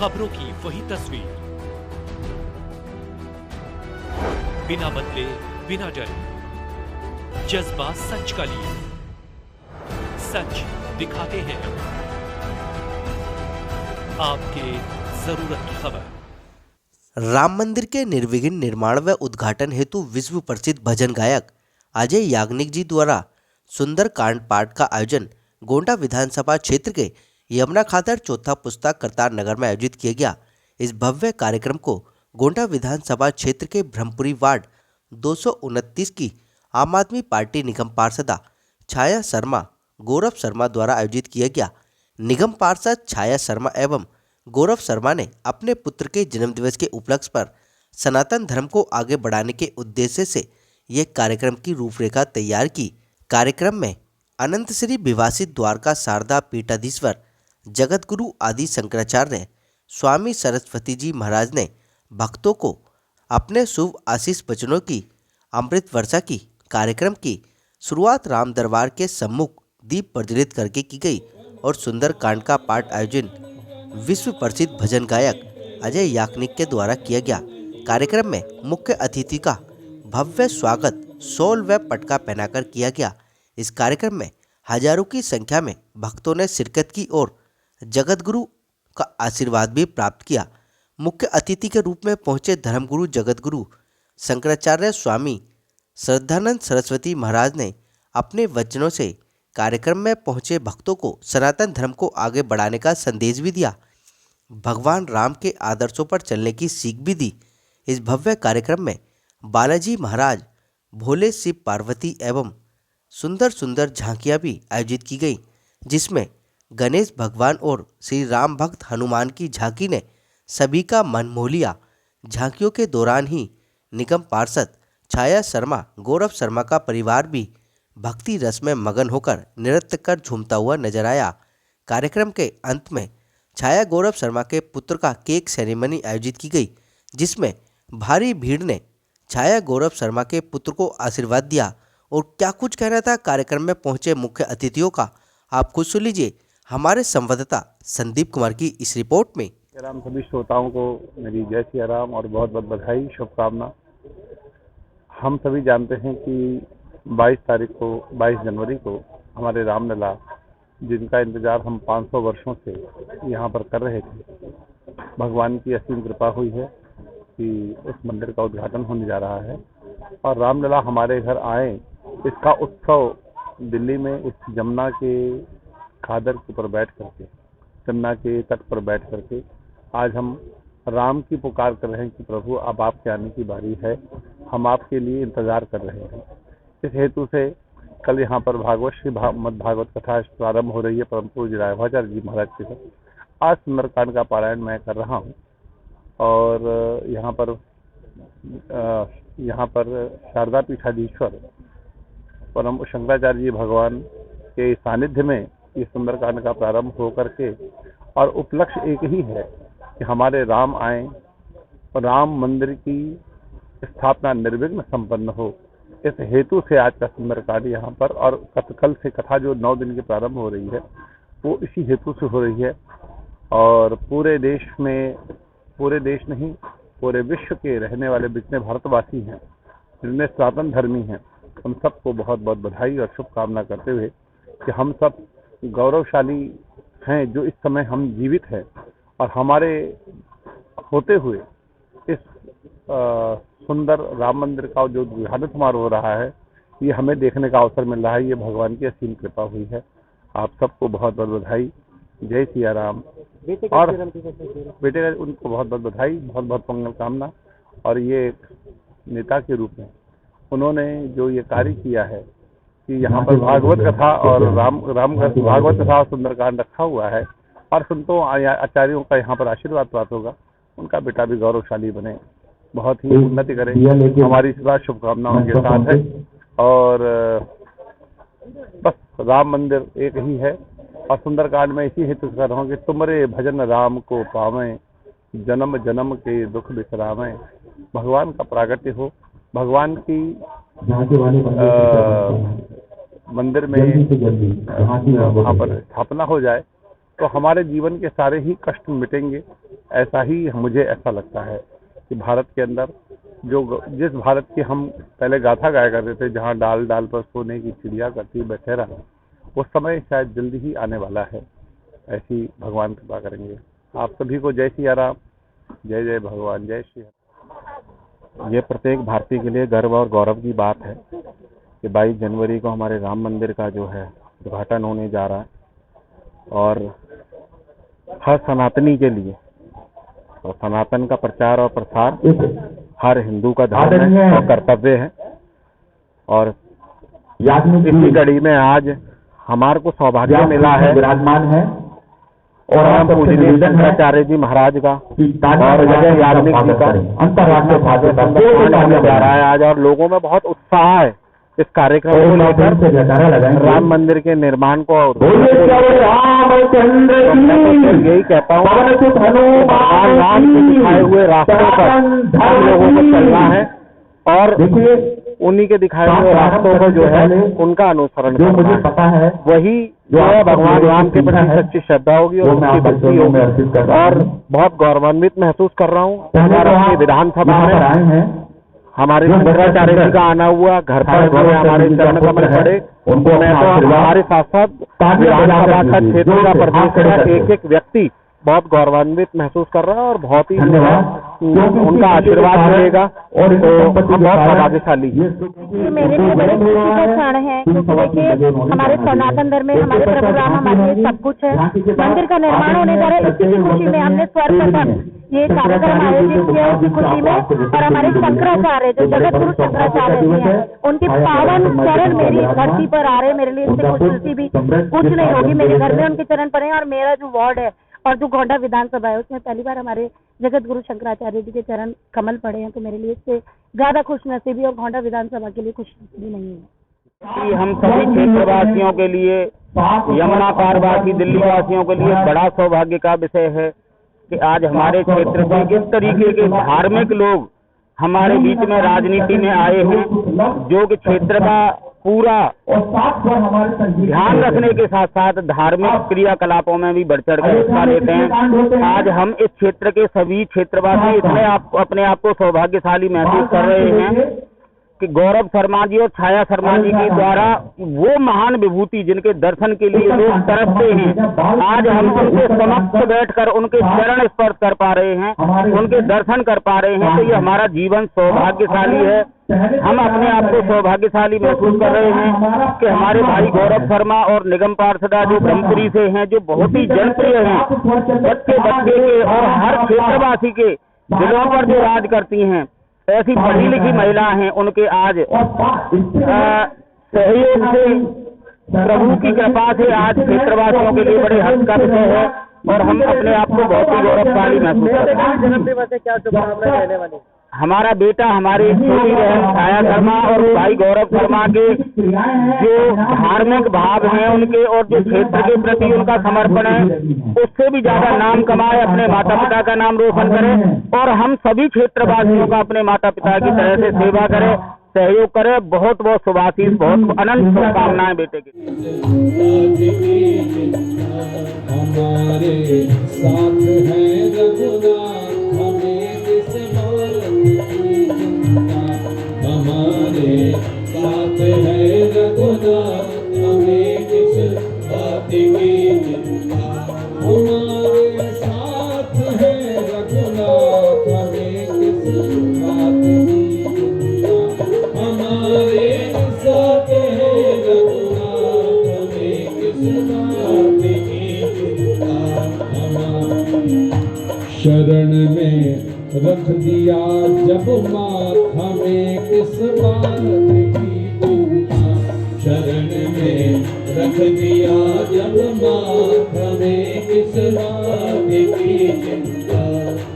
खबरों की वही तस्वीर, बिना बदले बिना डरे, जज्बा सच का लिए, सच दिखाते हैं आपके जरूरत की खबर। राम मंदिर के निर्विघ्न निर्माण व उद्घाटन हेतु विश्व प्रसिद्ध भजन गायक अजय याग्निक जी द्वारा सुंदर कांड पाठ का आयोजन गोंडा विधानसभा क्षेत्र के यमुना खातर चौथा पुस्तक करतार नगर में आयोजित किया गया। इस भव्य कार्यक्रम को गोंडा विधानसभा क्षेत्र के ब्रह्मपुरी वार्ड 229 की आम आदमी पार्टी निगम पार्षदा छाया शर्मा गौरव शर्मा द्वारा आयोजित किया गया। निगम पार्षद छाया शर्मा एवं गौरव शर्मा ने अपने पुत्र के जन्मदिवस के उपलक्ष्य पर सनातन धर्म को आगे बढ़ाने के उद्देश्य से यह कार्यक्रम की रूपरेखा तैयार की। कार्यक्रम में अनंत श्री विवासित द्वारका शारदा पीठाधीश्वर जगतगुरु आदि शंकराचार्य स्वामी सरस्वती जी महाराज ने भक्तों को अपने शुभ आशीष वचनों की अमृत वर्षा की। कार्यक्रम की शुरुआत राम दरबार के सम्मुख दीप प्रज्वलित करके की गई और सुंदर कांड का पाठ आयोजन विश्व प्रसिद्ध भजन गायक अजय याग्निक के द्वारा किया गया। कार्यक्रम में मुख्य अतिथि का भव्य स्वागत शॉल व पटका पहनाकर किया गया। इस कार्यक्रम में हजारों की संख्या में भक्तों ने शिरकत की और जगतगुरु का आशीर्वाद भी प्राप्त किया। मुख्य अतिथि के रूप में पहुंचे धर्मगुरु जगतगुरु शंकराचार्य स्वामी श्रद्धानंद सरस्वती महाराज ने अपने वचनों से कार्यक्रम में पहुंचे भक्तों को सनातन धर्म को आगे बढ़ाने का संदेश भी दिया। भगवान राम के आदर्शों पर चलने की सीख भी दी। इस भव्य कार्यक्रम में बालाजी महाराज, भोले शिव पार्वती एवं सुंदर सुंदर झांकियां भी आयोजित की गई, जिसमें गणेश भगवान और श्री राम भक्त हनुमान की झांकी ने सभी का मन मोह लिया। झांकियों के दौरान ही निगम पार्षद छाया शर्मा गौरव शर्मा का परिवार भी भक्ति रस में मगन होकर नृत्य कर झूमता हुआ नजर आया। कार्यक्रम के अंत में छाया गौरव शर्मा के पुत्र का केक सेरेमनी आयोजित की गई, जिसमें भारी भीड़ ने छाया गौरव शर्मा के पुत्र को आशीर्वाद दिया। और क्या कुछ कहना था कार्यक्रम में पहुंचे मुख्य अतिथियों का, आप खुद सुन लीजिए हमारे संवाददाता संदीप कुमार की इस रिपोर्ट में। राम सभी श्रोताओं को मेरी जय सिया राम और बहुत बहुत बधाई, शुभकामना। हम सभी जानते हैं कि 22 जनवरी को हमारे रामलला, जिनका इंतजार हम 500 वर्षों से यहाँ पर कर रहे थे, भगवान की असीम कृपा हुई है कि उस मंदिर का उद्घाटन होने जा रहा है और रामलला हमारे घर आए। इसका उत्सव दिल्ली में इस जमुना के खादर के ऊपर बैठ करके, जमुना के तट पर बैठ करके आज हम राम की पुकार कर रहे हैं कि प्रभु अब आपके आने की बारी है, हम आपके लिए इंतजार कर रहे हैं। इस हेतु से कल यहाँ पर भागवत कथा प्रारंभ हो रही है परम पूज्य राघवाचार्य जी महाराज के साथ। आज सुंदरकांड का पारायण मैं कर रहा हूँ और यहाँ पर शारदा पीठाधीश्वर परम शंकराचार्य जी भगवान के सानिध्य में ये सुंदरकांड का प्रारंभ हो करके, और उपलक्ष्य एक ही है कि हमारे राम आए और राम मंदिर की स्थापना निर्विघ्न संपन्न हो। इस हेतु से आज का सुंदरकांड यहाँ पर, और कल से कथा जो 9 दिन की प्रारंभ हो रही है वो इसी हेतु से हो रही है। और पूरे देश नहीं पूरे विश्व के रहने वाले जितने भारतवासी हैं, जितने सनातन धर्मी हैं, उन सबको बहुत बहुत बधाई और शुभकामना करते हुए कि हम सब गौरवशाली हैं जो इस समय हम जीवित हैं और हमारे होते हुए इस सुंदर राम मंदिर का जो उद्घाटन समारोह हो रहा है, ये हमें देखने का अवसर मिल रहा है। ये भगवान की असीम कृपा हुई है। आप सबको बहुत बहुत बधाई, जय सिया राम। और बेटे का उनको बहुत बहुत बधाई, बहुत बहुत मंगल कामना। और ये नेता के रूप में उन्होंने जो ये कार्य किया है कि यहाँ पर भागवत कथा और भागवत कथा और सुंदरकांड रखा हुआ है और संतों आचार्यों का यहाँ पर आशीर्वाद प्राप्त होगा, उनका बेटा भी गौरवशाली बने, बहुत ही उन्नति करे, हमारी सदा शुभकामना उनके साथ है। और बस राम मंदिर एक ही है और सुंदरकांड में इसी हेतु कर रहा हूँ कि तुमरे भजन राम को पावें, जन्म जन्म के दुख बिसरावें। भगवान का प्रागट्य हो, भगवान की मंदिर में वहाँ पर स्थापना हो जाए तो हमारे जीवन के सारे ही कष्ट मिटेंगे ऐसा ही मुझे ऐसा लगता है कि भारत के अंदर जिस भारत की हम पहले गाथा गाया करते थे, जहाँ डाल डाल पर सोने की चिड़िया करती बसेरा, वो समय शायद जल्दी ही आने वाला है। ऐसी भगवान कृपा करेंगे। आप सभी को जय सिया राम, जय जय भगवान, जय श्री राम। ये प्रत्येक भारतीय के लिए गर्व और गौरव की बात है कि 22 जनवरी को हमारे राम मंदिर का जो है उद्घाटन होने जा रहा है, और हर सनातनी के लिए, और सनातन का प्रचार और प्रसार हर हिंदू का धर्म है और कर्तव्य है। और इसी कड़ी में आज हमारे को सौभाग्य मिला है विराजमान है और हम पूजनीय शंकराचार्य जी महाराज का और याग्निक जी का अंतर्राष्ट्रीय जा रहा है आज, और लोगों में बहुत उत्साह है इस कार्यक्रम को लेकर, राम मंदिर के निर्माण को। यही कहता हूँ, भगवान राम के दिखाए हुए रास्तों पर हम लोगों को चलना है और उन्हीं के दिखाए हुए रास्तों को जो है उनका अनुसरण करना है। वही जो है भगवान राम के प्रति सच्ची श्रद्धा होगी और उनकी भक्ति होगी। और बहुत गौरवान्वित महसूस कर रहा हूँ, हमारे विधानसभा में हमारे शंकराचार्य जी का आना हुआ, घर पर जो हमारे चरण कमल पड़े, मैं तो हमारे साथ साथ विधानसभा का क्षेत्र का प्रदेश का एक एक व्यक्ति बहुत गौरवान्वित महसूस कर रहा है और बहुत ही उनका आशीर्वाद मिलेगा और हम बहुत सौभाग्यशाली। ये मेरे लिए बड़ी खुशी का क्षण है, क्योंकि देखिए हमारे सनातन धर्म में हमारे प्रभु राम हमारे लिए सब कुछ है। मंदिर का निर्माण होने जा रहा है, इसी की खुशी में हमने सर्वप्रथम ये कार्यक्रम आयोजित किया, उसी खुशी में। और हमारे शंकराचार्य जो जगत गुरु शंकराचार्य जी हैं, उनके पावन चरण मेरी धरती पर आ रहे, मेरे लिए इससे खुशी भी कुछ नहीं होगी। मेरे घर में उनके चरण पड़े, और मेरा जो वार्ड है और जो गोंडा विधानसभा है उसमें पहली बार हमारे जगत गुरु शंकराचार्य जी के चरण कमल पड़े हैं, तो मेरे लिए इससे ज्यादा खुश नसीबी और गोंडा विधानसभा के लिए खुश नसीबी नहीं है। हम सभी क्षेत्रवासियों के लिए, यमुना पारवासी दिल्ली वासियों के लिए बड़ा सौभाग्य का विषय है कि आज हमारे क्षेत्र से इस तरीके के धार्मिक लोग हमारे बीच में राजनीति में आए हैं, जो कि क्षेत्र का पूरा ध्यान रखने के साथ साथ धार्मिक क्रियाकलापों में भी बढ़ चढ़ कर हिस्सा लेते हैं। आज हम इस क्षेत्र के सभी क्षेत्रवासी इतने अपने आप को सौभाग्यशाली महसूस कर रहे हैं कि गौरव शर्मा जी और छाया शर्मा जी के द्वारा वो महान विभूति जिनके दर्शन के लिए लोग तरसते हैं, आज हम उनके समक्ष बैठकर उनके चरण स्पर्श कर पा रहे हैं, उनके दर्शन कर पा रहे हैं, तो ये हमारा जीवन सौभाग्यशाली है। हम अपने आप को सौभाग्यशाली महसूस कर रहे हैं कि हमारे भाई गौरव शर्मा और निगम पार्षदा जो ब्रह्मपुरी से हैं, जो बहुत ही जनप्रिय हैं, बच्चे के और हर क्षेत्रवासी के दिलों पर जो राज करती हैं, ऐसी पढ़ी लिखी महिला हैं, उनके आज सहयोग से, प्रभु की कृपा से आज क्षेत्रवासियों के लिए बड़े हर्ष का विषय है और हम अपने आप को बहुत ही गौरवशाली महसूस करते हैं। जन्मदिवस से क्या शुभकामनाएं रहने वाली? हमारा बेटा, हमारी छोटी बहन छाया शर्मा और भाई गौरव शर्मा के जो धार्मिक भाव हैं उनके और जो क्षेत्र के प्रति उनका समर्पण है, उससे भी ज्यादा नाम कमाए, अपने माता पिता का नाम रोशन करें और हम सभी क्षेत्रवासियों का अपने माता पिता की तरह से सेवा करें, सहयोग करें। बहुत बहुत शुभाशीष, बहुत अनंत शुभकामनाएं बेटे की। हमारे साथ है रघुनाथ, हमें किस बात की चिंता। हमारे साथ है रघुनाथ, हमें किस बात की चिंता। हमारे साथ है रघुनाथ, हमें किस बात की चिंता। हमारे साथ है रघुनाथ, हमें किस बात की चिंता। शरण में रख दिया जब माथ, हमें किस बात की चिंता। शरण में रख दिया जब माथ, हमें किस बात की चिंता।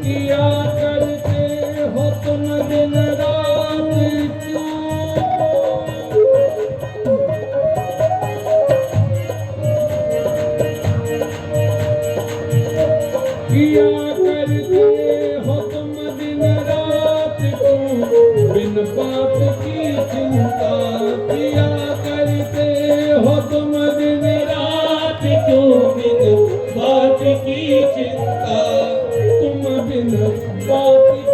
किया करते हो तुम दिन रात किया करते हो तुम दिन रात क्यों, बिन बात की चिंता। किया करते हो तुम दिन रात क्यों, बिन बात की चिंता। तुम बात